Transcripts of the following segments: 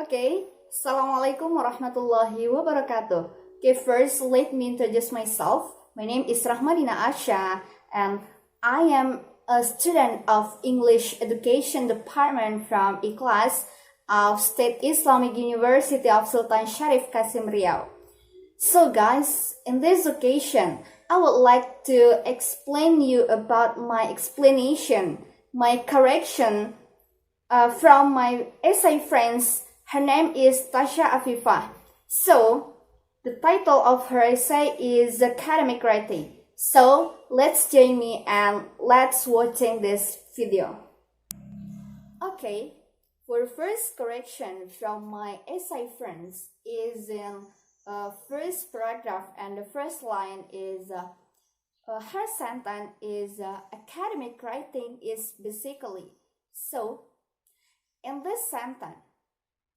Okay, Assalamualaikum warahmatullahi wabarakatuh. Okay, first let me introduce myself. My name is RAHMADINA ARSYAH and I am a student of English Education Department from class of State Islamic University of Sultan Syarif Qasim Riau. So guys, in this occasion, I would like to explain you about my explanation, my correction from my essay friends. Her name is Tasya Afifah. So, the title of her essay is Academic Writing. So, let's join me and let's watching this video. Okay, for first correction from my essay friends is in first paragraph, and the first line is her sentence is academic writing is basically. So, in this sentence,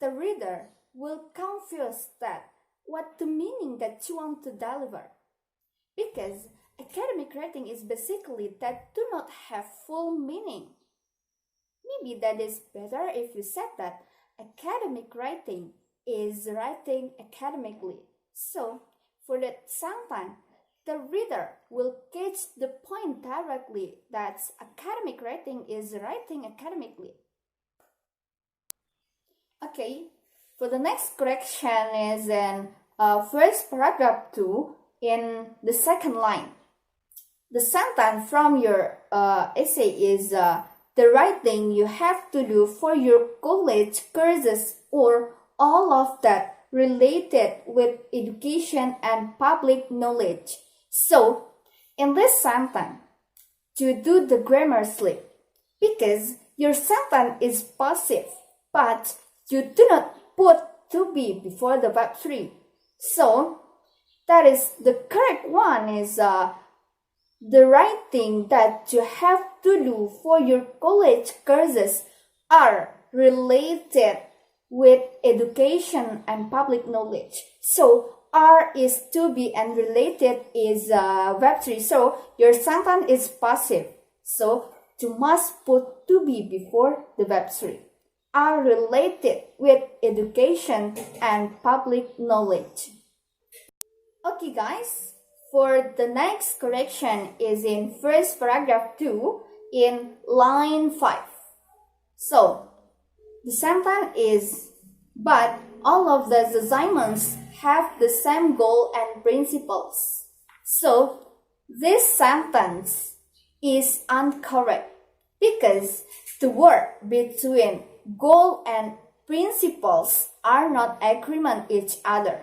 the reader will confuse that what the meaning that you want to deliver, because academic writing is basically that do not have full meaning. Maybe that is better if you said that academic writing is writing academically. So for that sentence, the reader will catch the point directly that academic writing is writing academically. Okay, for the next correction is in first paragraph 2 in the second line. The sentence from your essay is the writing you have to do for your college courses or all of that related with education and public knowledge. So, in this sentence, to do the grammar slip, because your sentence is passive, but you do not put to be before the verb 3. So, that is the correct one is the writing that you have to do for your college courses are related with education and public knowledge. So, are is to be and related is verb 3. So, your sentence is passive. So, you must put to be before the verb 3. Are related with education and public knowledge. Okay guys, for the next correction is in first paragraph 2 in line 5. So, the sentence is, but all of the assignments have the same goal and principles. So, this sentence is incorrect because the word between goal and principles are not agreement each other,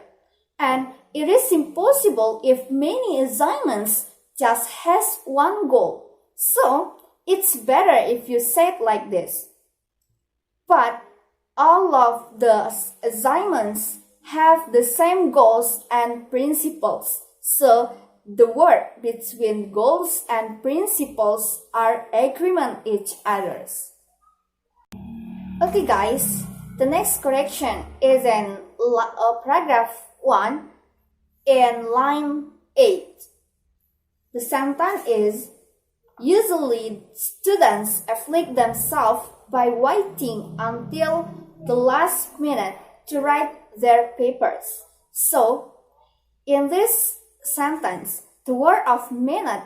and it is impossible if many assignments just has one goal. So it's better if you say it like this, but all of the assignments have the same goals and principles. So the word between goals and principles are agreement each others. Okay guys, the next correction is in paragraph 1 in line 8. The sentence is, usually students afflict themselves by waiting until the last minute to write their papers. So, in this sentence, the word of minute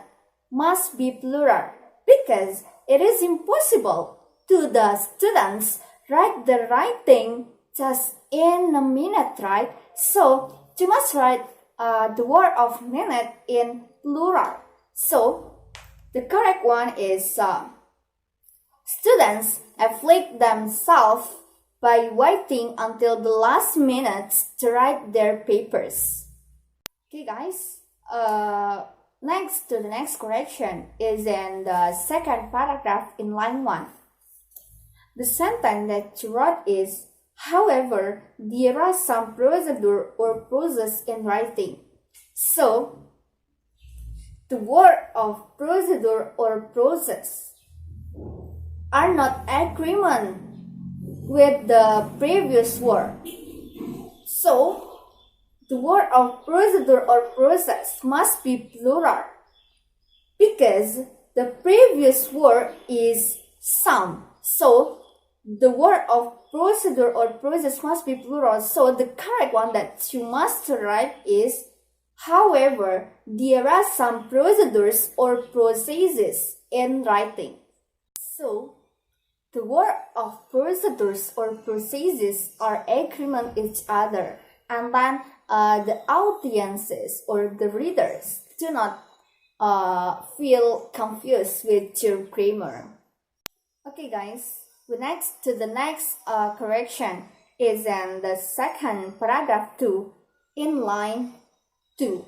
must be plural because it is impossible to the students write the writing just in a minute, right? So you must write the word of minute in plural. So the correct one is students afflict themselves by waiting until the last minute to write their papers. Okay guys, next to the next correction is in the second paragraph in line 1. The sentence that you wrote is, however, there are some procedure or process in writing. So, the word of procedure or process are not agreement with the previous word. So, the word of procedure or process must be plural because the previous word is some. So, the word of procedure or process must be plural. So the correct one that you must write is, however, there are some procedures or processes in writing. So the word of procedures or processes are agreement each other, and then the audiences or the readers do not feel confused with your grammar. Okay guys, the next correction is in the second paragraph 2 in line 2.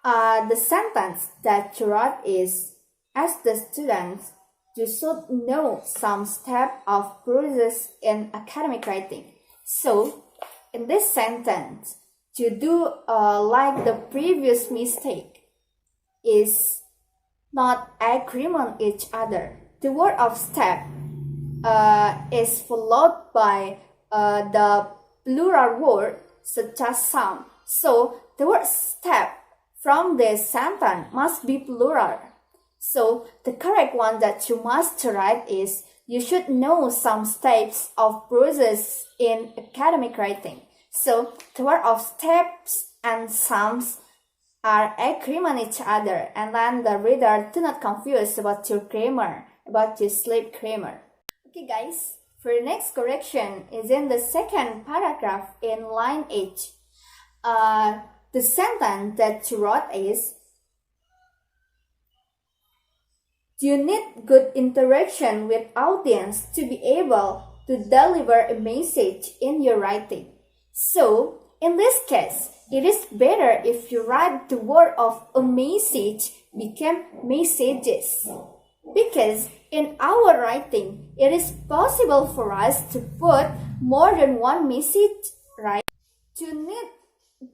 The sentence that you wrote is, as the students, you should know some step of process in academic writing. So, in this sentence, to do like the previous mistake is not agreement each other. The word of step is followed by the plural word such as some. So, the word step from this sentence must be plural. So, the correct one that you must write is, you should know some steps of process in academic writing. So, the word of steps and sums are agreement each other, and then the reader do not confuse about your grammar, about your slip grammar. Okay guys, for the next correction is in the second paragraph in line 8. The sentence that you wrote is, you need good interaction with audience to be able to deliver a message in your writing. So, in this case, it is better if you write the word of a message become messages. Because in our writing, it is possible for us to put more than one message, right? To need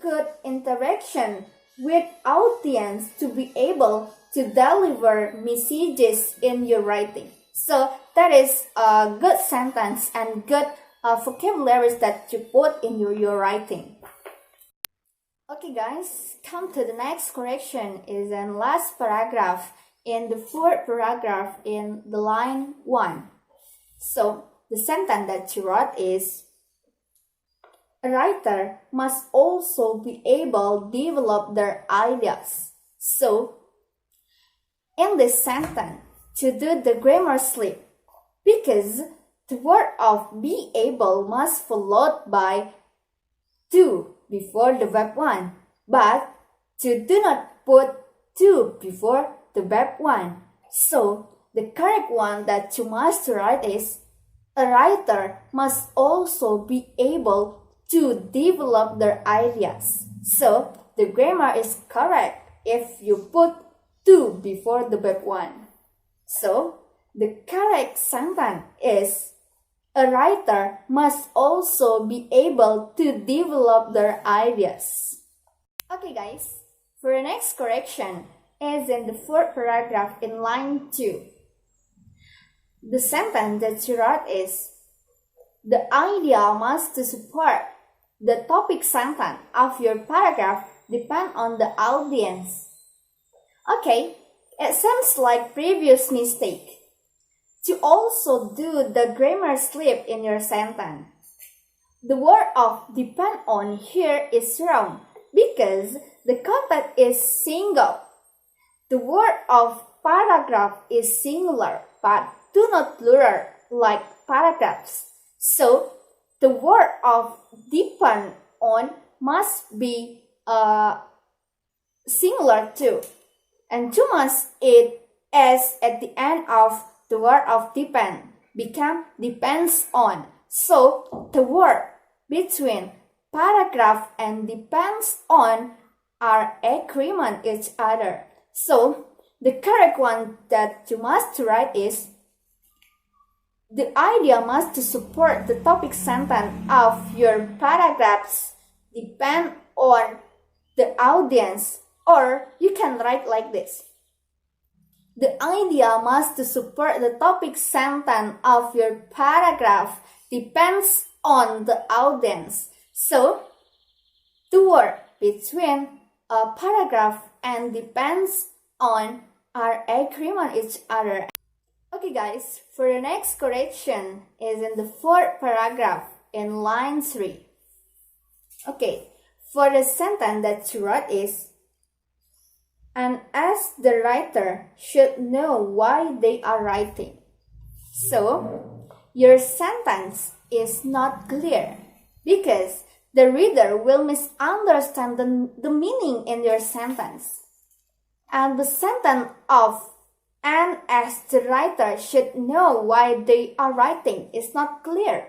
good interaction with audience to be able to deliver messages in your writing. So that is a good sentence and good vocabularies that you put in your writing. Okay guys, come to the next correction is in last paragraph in the fourth paragraph in the line 1. So the sentence that you wrote is, a writer must also be able to develop their ideas. So in this sentence, to do the grammar slip, because the word of be able must followed by to before the verb 1, but to do not put to before the verb 1. So the correct one that you must write is, a writer must also be able to develop their ideas. So the grammar is correct if you put to before the verb 1. So the correct sentence is, a writer must also be able to develop their ideas. Okay guys, for the next correction is in the fourth paragraph in line 2. The sentence that you wrote is, the idea must support the topic sentence of your paragraph depend on the audience. Okay, it seems like previous mistake. To also do the grammar slip in your sentence. The word of depend on here is wrong because the content is single. The word of paragraph is singular but do not plural like paragraphs. So the word of depend on must be singular too. And to must it as at the end of the word of depend become depends on. So the word between paragraph and depends on are agreement each other. So the correct one that you must write is, the idea must support the topic sentence of your paragraphs depend on the audience, or you can write like this. The idea must support the topic sentence of your paragraph depends on the audience. So, the word between a paragraph and depends on are agreement each other. Okay Okay guys, for the next correction is in the fourth paragraph in line 3. Okay, for the sentence that you wrote is, and as the writer should know why they are writing. So, your sentence is not clear because the reader will misunderstand the meaning in your sentence. And the sentence of and as the writer should know why they are writing is not clear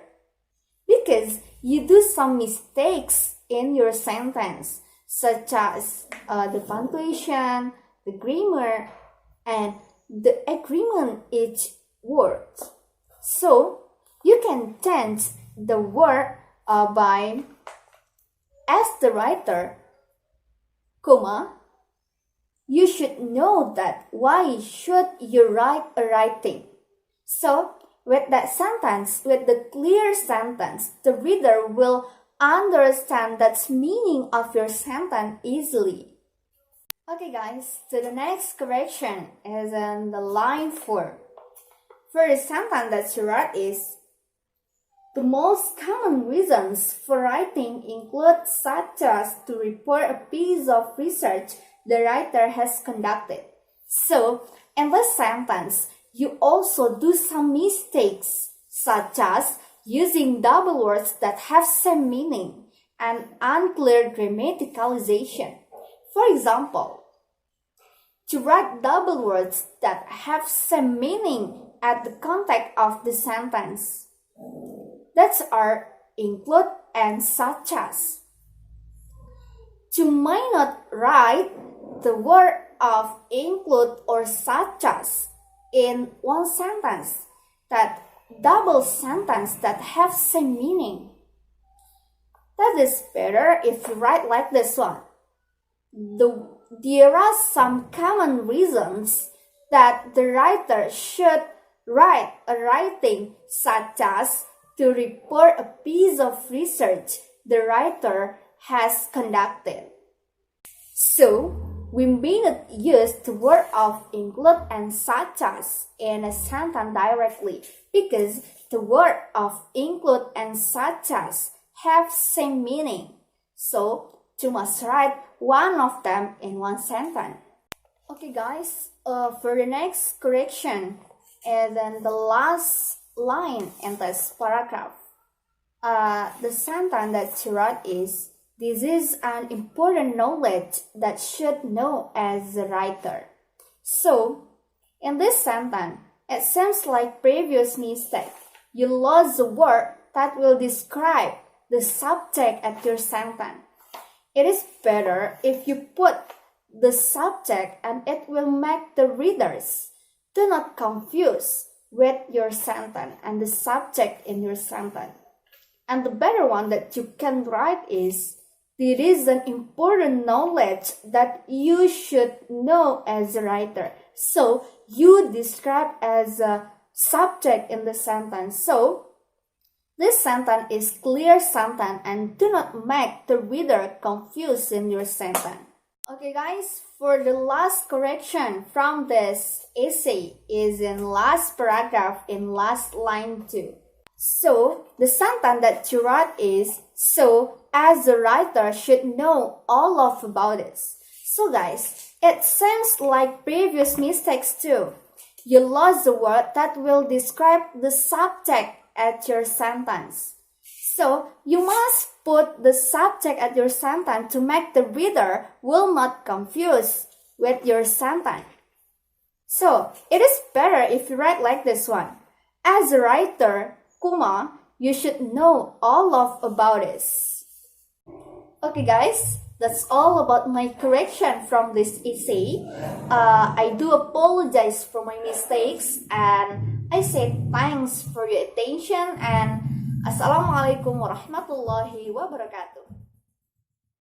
because you do some mistakes in your sentence, such as the punctuation, the grammar, and the agreement each word. So you can change the word by as the writer, comma, you should know that why should you write a writing. So with that sentence, with the clear sentence, the reader will understand that meaning of your sentence easily. Okay guys, so the next correction is in the line 4. For the sentence that you wrote is, the most common reasons for writing include such as to report a piece of research the writer has conducted. So, in this sentence, you also do some mistakes, such as using double words that have same meaning and unclear grammaticalization. For example, to write double words that have same meaning at the context of the sentence. That are include and such as. To may not write the word of include or such as in one sentence, that double sentence that have same meaning. That is better if you write like this one. There are some common reasons that the writer should write a writing such as to report a piece of research the writer has conducted. So, we may not use the word of include and such as in a sentence directly because the word of include and such as have same meaning. So, you must write one of them in one sentence. Okay guys, for the next correction and then the last line in this paragraph, the sentence that you wrote is, this is an important knowledge that should know as a writer. So, in this sentence, it seems like previous mistake. You lost the word that will describe the subject at your sentence. It is better if you put the subject and it will make the readers do not confuse with your sentence and the subject in your sentence. And the better one that you can write is, there is an important knowledge that you should know as a writer. So, you describe as a subject in the sentence. So, this sentence is clear sentence and do not make the reader confused in your sentence. Okay guys, for the last correction from this essay is in last paragraph in last line 2. So, the sentence that you wrote is, so as the writer should know all of about this. So guys, it seems like previous mistakes too. You lost the word that will describe the subject at your sentence. So, you must put the subject at your sentence to make the reader will not confuse with your sentence. So, it is better if you write like this one. As a writer, comma, you should know all of about this. Okay guys, that's all about my correction from this essay. I do apologize for my mistakes and I say thanks for your attention and Assalamualaikum warahmatullahi wabarakatuh.